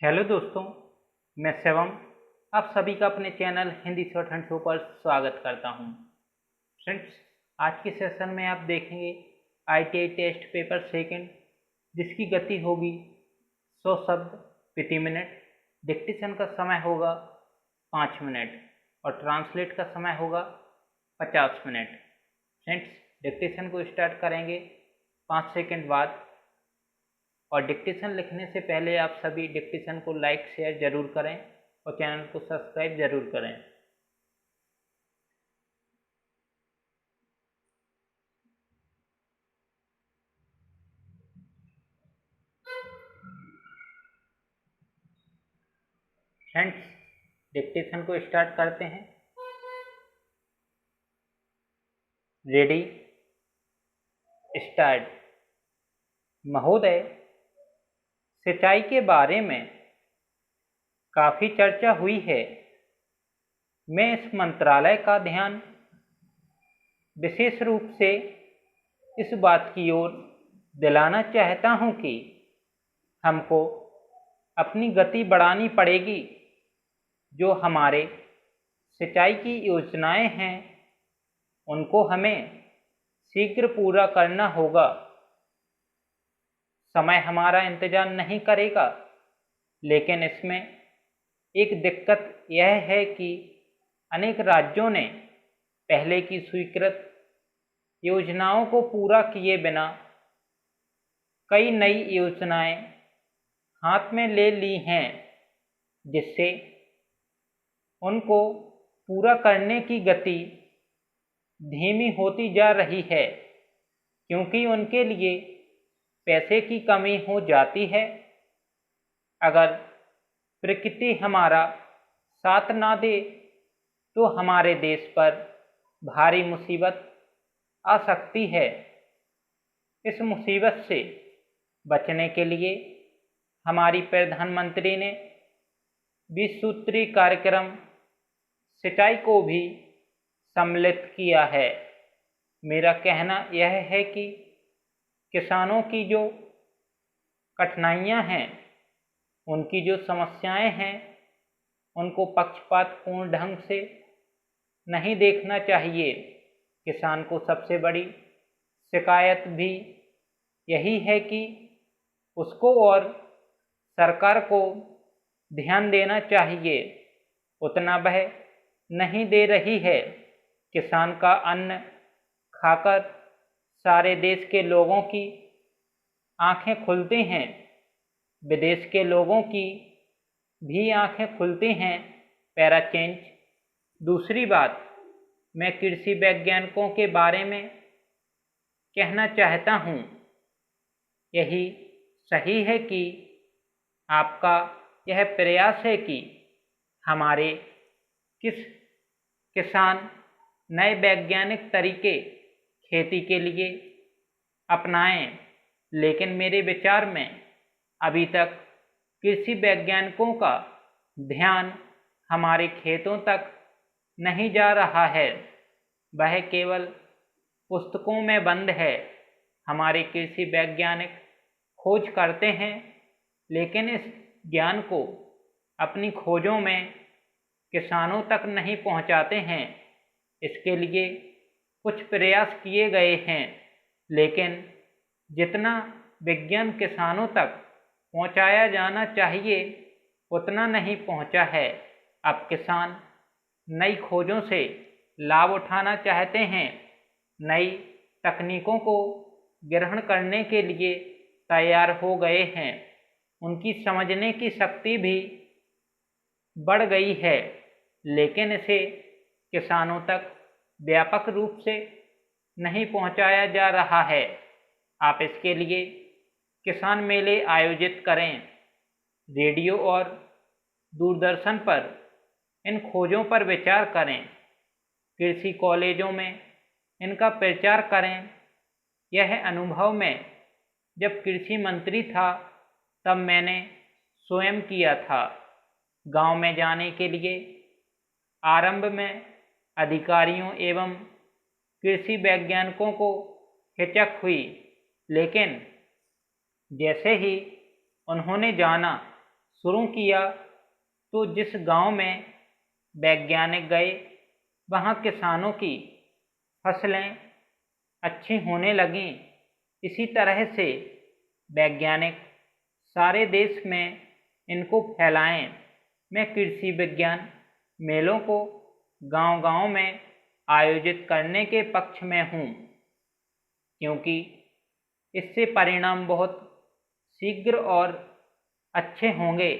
Hello दोस्तों, मैं शिवम आप सभी का अपने channel Hindi short hand show पर स्वागत करता हूं। फ्रेंड्स, आज के सेशन में आप देखेंगे आईटीआई टेस्ट पेपर सेकंड, जिसकी गति होगी 100 शब्द प्रति मिनट, डिक्टेशन का समय होगा 5 मिनट और ट्रांसलेट का समय होगा 50 मिनट। फ्रेंड्स, डिक्टेशन को स्टार्ट करेंगे 5 सेकंड बाद। और डिक्टेशन लिखने से पहले आप सभी डिक्टेशन को लाइक शेयर ज़रूर करें और चैनल को सब्सक्राइब ज़रूर करें। फ्रेंड्स, डिक्टेशन को स्टार्ट करते हैं। Ready, start. महोदय, सिंचाई के बारे में काफ़ी चर्चा हुई है। मैं इस मंत्रालय का ध्यान विशेष रूप से इस बात की ओर दिलाना चाहता हूं कि हमको अपनी गति बढ़ानी पड़ेगी। जो हमारे सिंचाई की योजनाएं हैं उनको हमें शीघ्र पूरा करना होगा। समय हमारा इंतजार नहीं करेगा, लेकिन इसमें एक दिक्कत यह है कि अनेक राज्यों ने पहले की स्वीकृत योजनाओं को पूरा किए बिना कई नई योजनाएं हाथ में ले ली हैं, जिससे उनको पूरा करने की गति धीमी होती जा रही है, क्योंकि उनके लिए पैसे की कमी हो जाती है। अगर प्रकृति हमारा साथ ना दे तो हमारे देश पर भारी मुसीबत आ सकती है। इस मुसीबत से बचने के लिए हमारी प्रधानमंत्री ने 20 सूत्री कार्यक्रम सिंचाई को भी सम्मिलित किया है। मेरा कहना यह है कि किसानों की जो कठिनाइयां हैं, उनकी जो समस्याएं हैं, उनको पक्षपातपूर्ण ढंग से नहीं देखना चाहिए। किसान को सबसे बड़ी शिकायत भी यही है कि उसको और सरकार को ध्यान देना चाहिए, उतना वह नहीं दे रही है। किसान का अन्न खाकर सारे देश के लोगों की आंखें खुलती हैं, विदेश के लोगों की भी आंखें खुलती हैं। Para change. दूसरी बात, मैं कृषि वैज्ञानिकों के बारे में कहना चाहता हूँ। यही सही है कि आपका यह प्रयास है कि हमारे किसान नए वैज्ञानिक तरीके खेती के लिए अपनाएं, लेकिन मेरे विचार में अभी तक कृषि वैज्ञानिकों का ध्यान हमारे खेतों तक नहीं जा रहा है। वह केवल पुस्तकों में बंद है। हमारे कृषि वैज्ञानिक खोज करते हैं, लेकिन इस ज्ञान को अपनी खोजों में किसानों तक नहीं पहुंचाते हैं। इसके लिए कुछ प्रयास किए गए हैं, लेकिन जितना विज्ञान किसानों तक पहुंचाया जाना चाहिए उतना नहीं पहुंचा है। अब किसान नई खोजों से लाभ उठाना चाहते हैं, नई तकनीकों को ग्रहण करने के लिए तैयार हो गए हैं। उनकी समझने की शक्ति भी बढ़ गई है, लेकिन इसे किसानों तक व्यापक रूप से नहीं पहुंचाया जा रहा है। आप इसके लिए किसान मेले आयोजित करें। रेडियो और दूरदर्शन पर इन खोजों पर विचार करें। कृषि कॉलेजों में इनका प्रचार करें। यह अनुभव में जब कृषि मंत्री था तब मैंने स्वयं किया था। गांव में जाने के लिए आरंभ में अधिकारियों एवं कृषि वैज्ञानिकों को हिचक हुई, लेकिन जैसे ही उन्होंने जाना शुरू किया तो जिस गांव में वैज्ञानिक गए वहां किसानों की फसलें अच्छी होने लगीं। इसी तरह से वैज्ञानिक सारे देश में इनको फैलाएं। मैं कृषि विज्ञान मेलों को गांव-गांव में आयोजित करने के पक्ष में हूं, क्योंकि इससे परिणाम बहुत शीघ्र और अच्छे होंगे।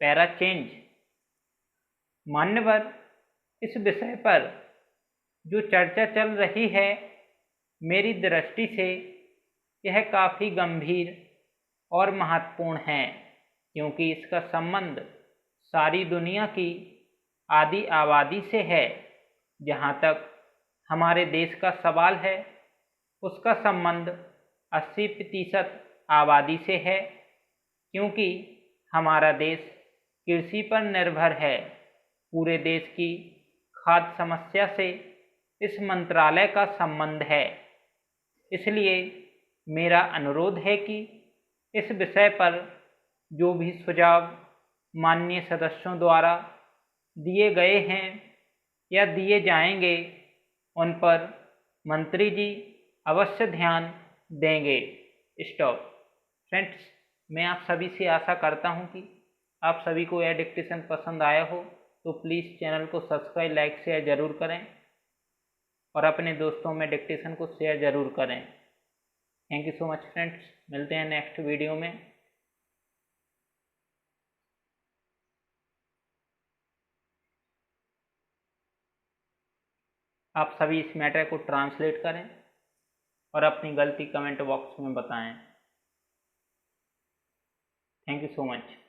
Para change. मान्यवर, इस विषय पर जो चर्चा चल रही है, मेरी दृष्टि से यह काफ़ी गंभीर और महत्वपूर्ण है, क्योंकि इसका संबंध सारी दुनिया की आधी आबादी से है। जहाँ तक हमारे देश का सवाल है, उसका संबंध 80% आबादी से है, क्योंकि हमारा देश कृषि पर निर्भर है। पूरे देश की खाद्य समस्या से इस मंत्रालय का संबंध है। इसलिए मेरा अनुरोध है कि इस विषय पर जो भी सुझाव माननीय सदस्यों द्वारा दिए गए हैं या दिए जाएंगे, उन पर मंत्री जी अवश्य ध्यान देंगे। स्टॉप। फ्रेंड्स, मैं आप सभी से आशा करता हूं कि आप सभी को यह डिक्टेशन पसंद आया हो तो प्लीज़ चैनल को सब्सक्राइब, लाइक, शेयर ज़रूर करें और अपने दोस्तों में डिक्टेशन को शेयर ज़रूर करें। Thank you so much friends. मिलते हैं नेक्स्ट वीडियो में। आप सभी इस मैटर को ट्रांसलेट करें और अपनी गलती कमेंट बॉक्स में बताएं। Thank you so much.